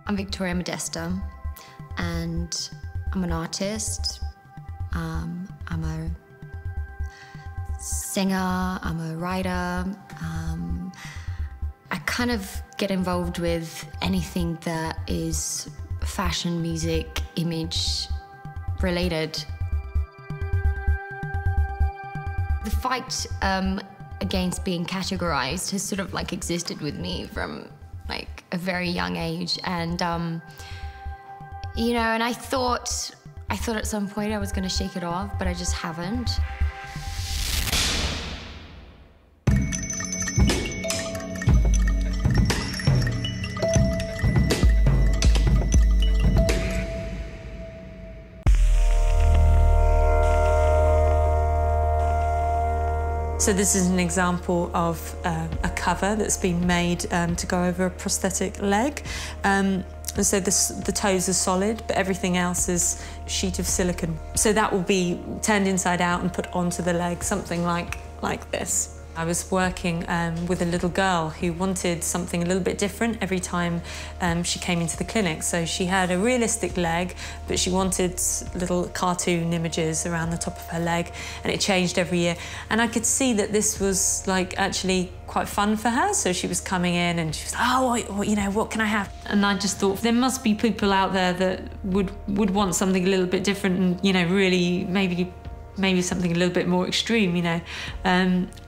I'm Viktoria Modesta, and I'm an artist. I'm a singer, I'm a writer. I kind of get involved with anything that is fashion, music, image related. The fight against being categorized has sort of like existed with me from like a very young age, and you know, and I thought at some point I was going to shake it off, but I just haven't. So this is an example of a cover that's been made to go over a prosthetic leg. And so the toes are solid, but everything else is a sheet of silicone. So that will be turned inside out and put onto the leg, something like this. I was working with a little girl who wanted something a little bit different every time she came into the clinic. So she had a realistic leg, but she wanted little cartoon images around the top of her leg, and it changed every year. And I could see that this was like actually quite fun for her. So she was coming in and she was like, oh, you know, what can I have? And I just thought there must be people out there that would want something a little bit different and, you know, really maybe something a little bit more extreme, you know.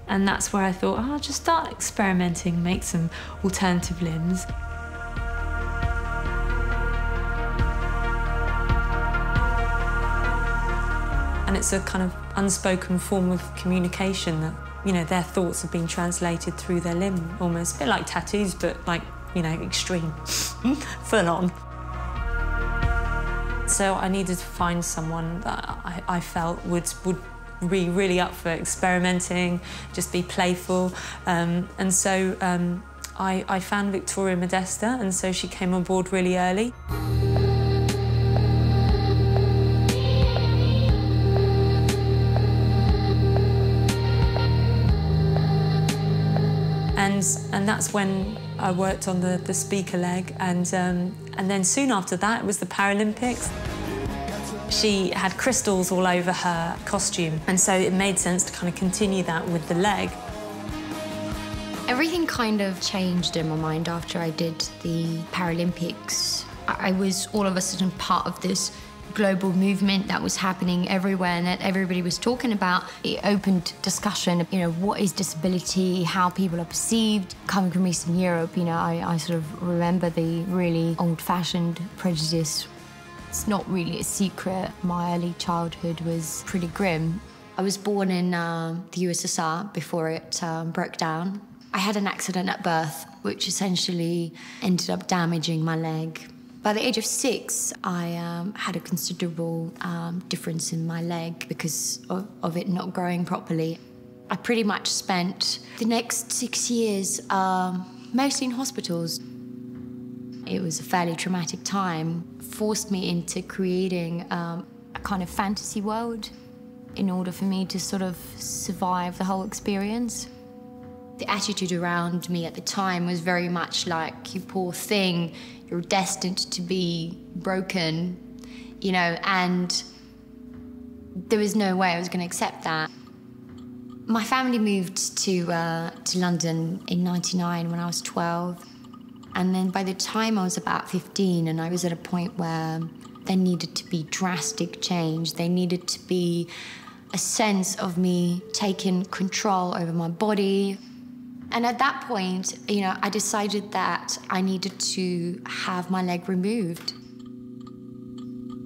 And that's where I thought, oh, I'll just start experimenting, make some alternative limbs. And it's a kind of unspoken form of communication that, you know, their thoughts have been translated through their limb, almost. A bit like tattoos, but like, you know, extreme, full on. So I needed to find someone that I felt would be really up for experimenting, just be playful. And so I found Viktoria Modesta, and so she came on board really early. And that's when I worked on the speaker leg, and then soon after that it was the Paralympics. She had crystals all over her costume, and so it made sense to kind of continue that with the leg. Everything kind of changed in my mind after I did the Paralympics. I was all of a sudden part of this global movement that was happening everywhere and that everybody was talking about. It opened discussion, you know, what is disability, how people are perceived. Coming from Eastern Europe, you know, I sort of remember the really old-fashioned prejudice. It's not really a secret. My early childhood was pretty grim. I was born in the USSR before it broke down. I had an accident at birth, which essentially ended up damaging my leg. By the age of 6, I had a considerable difference in my leg because of it not growing properly. I pretty much spent the next 6 years mostly in hospitals. It was a fairly traumatic time, forced me into creating a kind of fantasy world in order for me to sort of survive the whole experience. The attitude around me at the time was very much like, you poor thing, you're destined to be broken, you know, and there was no way I was going to accept that. My family moved to London in '99 when I was 12. And then by the time I was about 15 and I was at a point where there needed to be drastic change, there needed to be a sense of me taking control over my body. And at that point, you know, I decided that I needed to have my leg removed.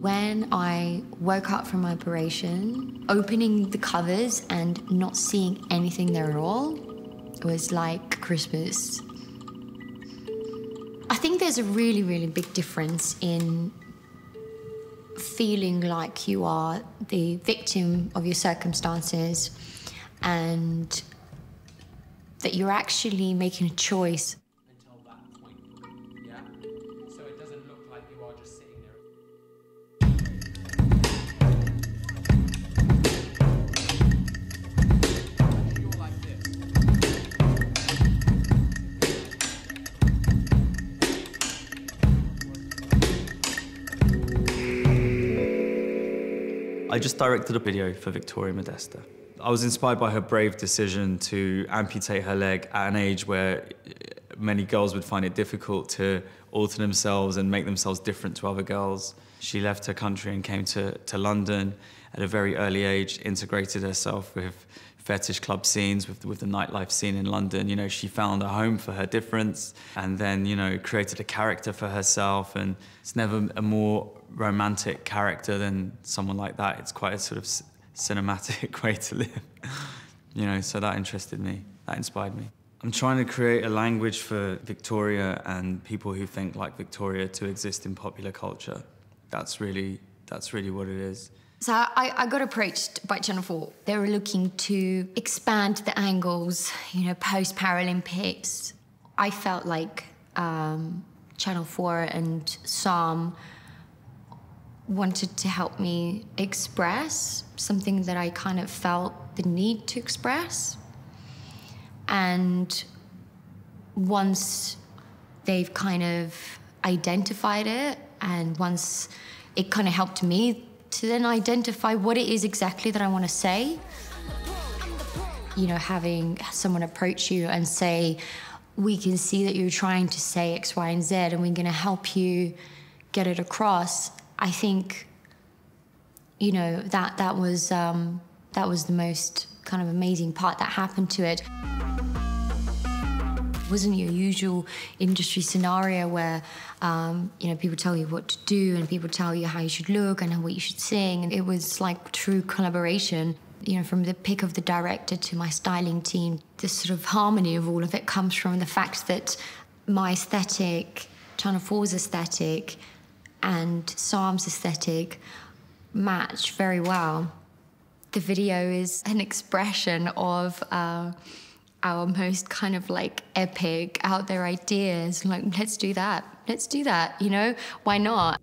When I woke up from my operation, opening the covers and not seeing anything there at all, it was like Christmas. I think there's a really, really big difference in feeling like you are the victim of your circumstances and that you're actually making a choice. Until that point, yeah? So it doesn't look like you are just sitting there. You're like this. I just directed a video for Viktoria Modesta. I was inspired by her brave decision to amputate her leg at an age where many girls would find it difficult to alter themselves and make themselves different to other girls. She left her country and came to London at a very early age, integrated herself with fetish club scenes, with the nightlife scene in London. You know, she found a home for her difference and then, you know, created a character for herself. And it's never a more romantic character than someone like that. It's quite a sort of cinematic way to live. You know, so that interested me, that inspired me. I'm trying to create a language for Victoria and people who think like Victoria to exist in popular culture. That's really what it is. So I got approached by Channel 4. They were looking to expand the angles, you know, post-Paralympics. I felt like Channel 4 and Sam wanted to help me express something that I kind of felt the need to express. And once they've kind of identified it, and once it kind of helped me to then identify what it is exactly that I want to say. You know, having someone approach you and say, we can see that you're trying to say X, Y, and Z, and we're going to help you get it across. I think, you know, that was the most kind of amazing part that happened to it. It wasn't your usual industry scenario where, you know, people tell you what to do and people tell you how you should look and what you should sing. And it was like true collaboration. You know, from the pick of the director to my styling team, this sort of harmony of all of it comes from the fact that my aesthetic, Channel 4's aesthetic, and Sam's aesthetic match very well. The video is an expression of our most kind of like epic out there ideas. Like, let's do that, you know, why not?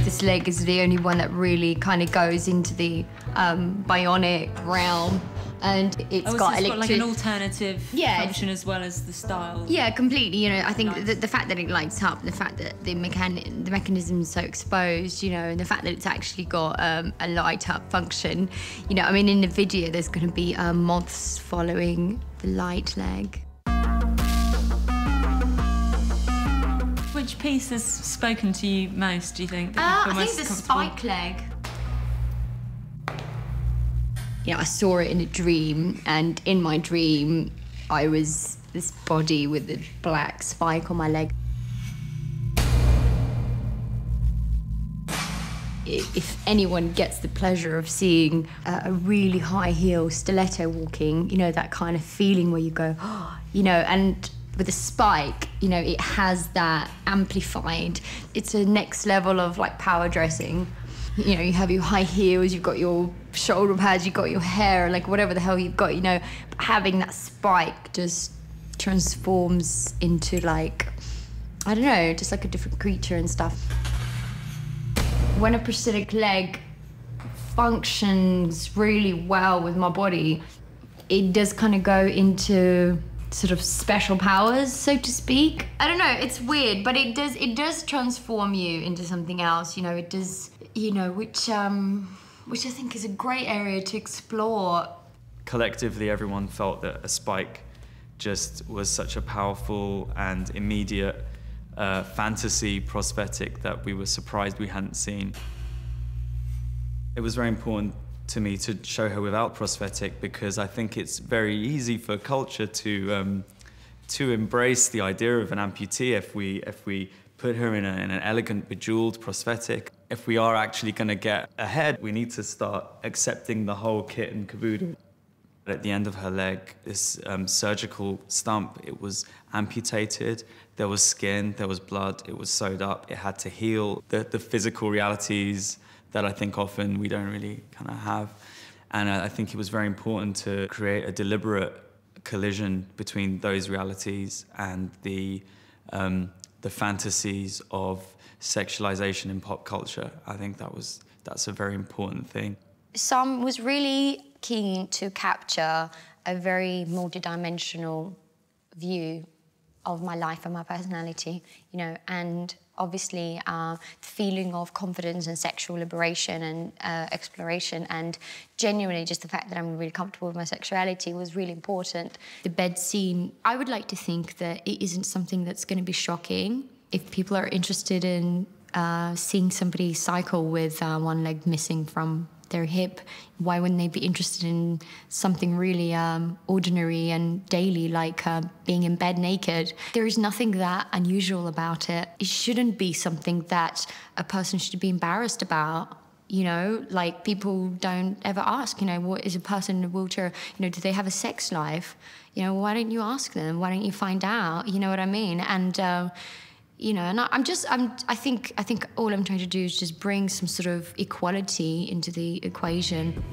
This leg is the only one that really kind of goes into the bionic realm, and it's got electric. Got like an alternative function as well as the style. Yeah, completely. You know, I think the fact that it lights up, the fact that the mechanism is so exposed, you know, and the fact that it's actually got a light up function. You know, I mean, in the video, there's going to be moths following the light leg. Which piece has spoken to you most, do you think? I think the spike leg. Yeah, I saw it in a dream, and in my dream, I was this body with a black spike on my leg. If anyone gets the pleasure of seeing a really high heel stiletto walking, you know, that kind of feeling where you go, oh, you know, and with a spike, you know, it has that amplified. It's a next level of like power dressing. You know, you have your high heels, you've got your shoulder pads, you've got your hair, like whatever the hell you've got, you know, having that spike just transforms into like, I don't know, just like a different creature and stuff. When a prosthetic leg functions really well with my body, it does kind of go into sort of special powers, so to speak. I don't know, it's weird, but it does transform you into something else, you know, it does, you know, which I think is a great area to explore. Collectively, everyone felt that a spike just was such a powerful and immediate fantasy prosthetic that we were surprised we hadn't seen. It was very important to me to show her without prosthetic because I think it's very easy for culture to embrace the idea of an amputee if we put her in an elegant bejeweled prosthetic. If we are actually going to get ahead, we need to start accepting the whole kit and caboodle. At the end of her leg, this surgical stump, it was amputated. There was skin, there was blood, it was sewed up, it had to heal. The physical realities that I think often we don't really kind of have. And I think it was very important to create a deliberate collision between those realities and the fantasies of sexualization in pop culture. I think that's a very important thing. Sam was really keen to capture a very multidimensional view of my life and my personality, you know, and obviously the feeling of confidence and sexual liberation and exploration, and genuinely just the fact that I'm really comfortable with my sexuality was really important. The bed scene, I would like to think that it isn't something that's going to be shocking. If people are interested in seeing somebody cycle with one leg missing from their hip, why wouldn't they be interested in something really ordinary and daily, like being in bed naked? There is nothing that unusual about it. It shouldn't be something that a person should be embarrassed about. You know, like, people don't ever ask, you know, what is a person in a wheelchair, you know, do they have a sex life? You know, why don't you ask them? Why don't you find out? You know what I mean? And you know, and I think all I'm trying to do is just bring some sort of equality into the equation.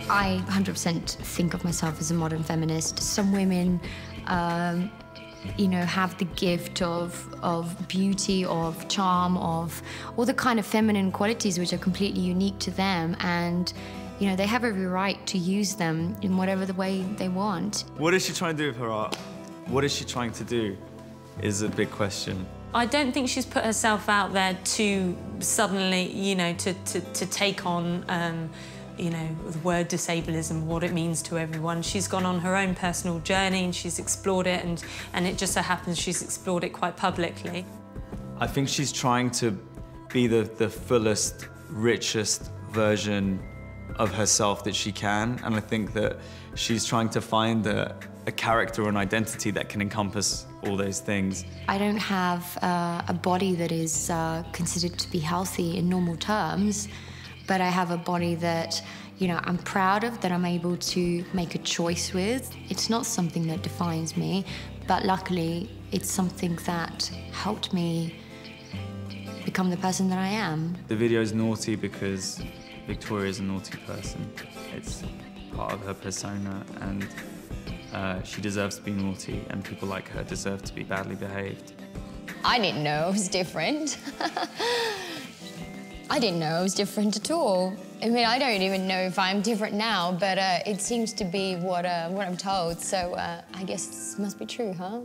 I 100% think of myself as a modern feminist. Some women, you know, have the gift of beauty, of charm, of all the kind of feminine qualities which are completely unique to them, and you know, they have every right to use them in whatever the way they want. What is she trying to do with her art? What is she trying to do is a big question. I don't think she's put herself out there to suddenly, you know, to take on you know, the word disableism, what it means to everyone. She's gone on her own personal journey and she's explored it, and it just so happens she's explored it quite publicly. I think she's trying to be the fullest, richest version of herself that she can, and I think that she's trying to find a character or an identity that can encompass all those things. I don't have a body that is considered to be healthy in normal terms, but I have a body that, you know, I'm proud of, that I'm able to make a choice with. It's not something that defines me, but luckily it's something that helped me become the person that I am. The video is naughty because Victoria is a naughty person. It's part of her persona, and she deserves to be naughty, and people like her deserve to be badly behaved. I didn't know it was different. I didn't know I was different at all. I mean, I don't even know if I'm different now, but it seems to be what I'm told, so I guess this must be true, huh?